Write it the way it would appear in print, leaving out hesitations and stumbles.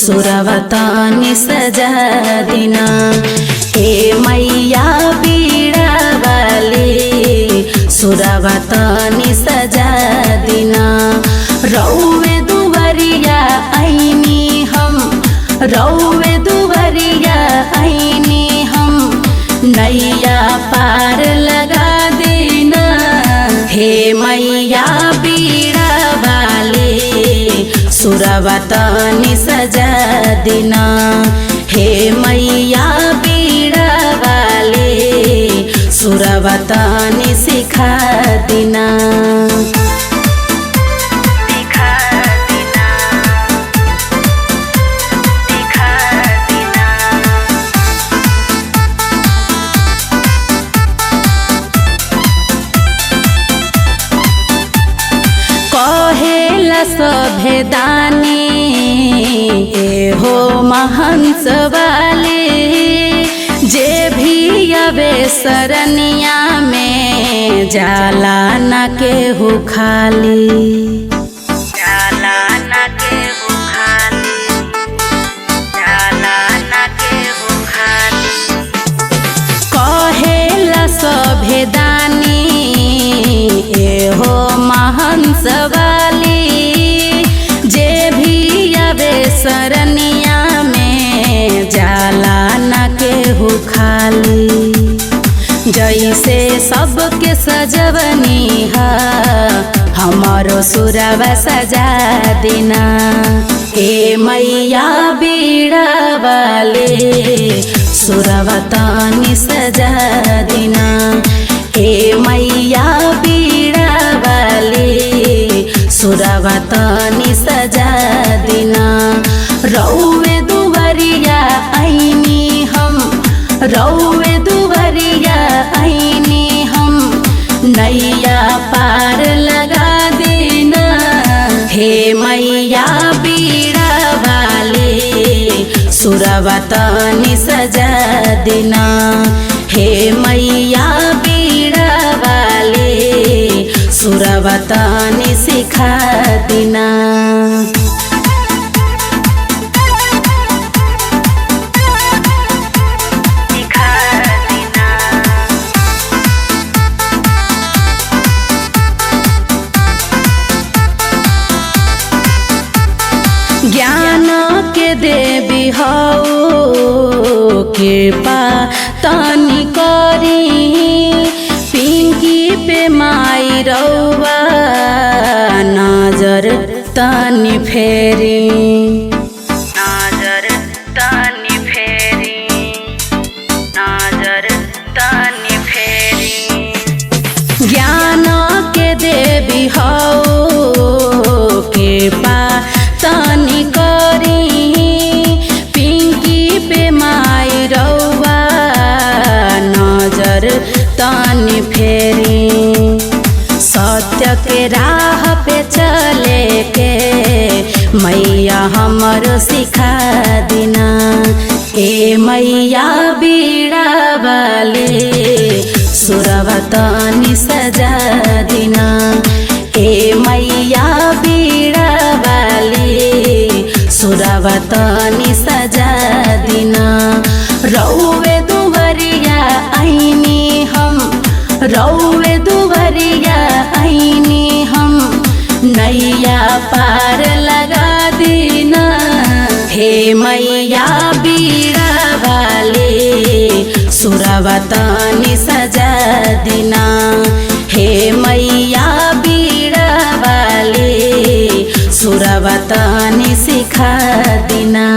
सुरवतानी सजा दिना। हे मैया बीड़ा वाली सुरवतानी सजा दिना। रौवे दुवरिया आईनी हम, रौवे दुवरिया आईनी हम, नैया पार लगा देना। हे मैया बीड़ा वाली सुरवतानी सजा दिना। हे मैया बीड़ा वाली सुरवतानी सिखा दिना। कहेला सभे दानी हो महंस वाले, जे भी अबे सरनिया में जाला न केहू खाली, जाला न केहू खाली, जाला न केहू खाली। कहेला सभे दानी हो महंस वाली, जे भी अबे सरनिया में जाला न केहू खाली। जैसे सबके सजवनी हा हमारो सुरवा सजा दिना। हे मैया बीड़ा वाले सुरवतानी सजा दिना। हे मैया बीड़ा वाली सुरवतानी सजा दिना। रौवे दुवरिया आईनी हम, रौवे दुवरिया आईनी हम, नैया पार लगा देना। हे मैया बीड़ा वाली सुरवतानी सजा दिना। हे मैया बीड़ा वाली सुरवतानी सिखा दिना। ज्ञान के देवी हो कृपा तानी करी। पिंकी पे माई रौवा नजर तानी फेरी, नजर तानी फेरी, नजर तानी फेरी। ज्ञान के देवी हो कृपा तानी करी। पिंकी पे माई रौवा नजर तानी फेरी। सत्य के राह पे चले के मैया हमरो सिखा दिना। ए मैया बीड़ा वाले सुरवतानी सजा दिना। ए मैया बीड़ा वाली सुरवतानी सजा दिना। रौवे दुवरिया आईनी हम, रौवे दुवरिया आईनी हम, नैया पार लगा देना। हे मैया बीड़ा वाले सुरवतानी सजा दिना। हे मैया बीड़ा वाले सुरवतानी सिखा दिना।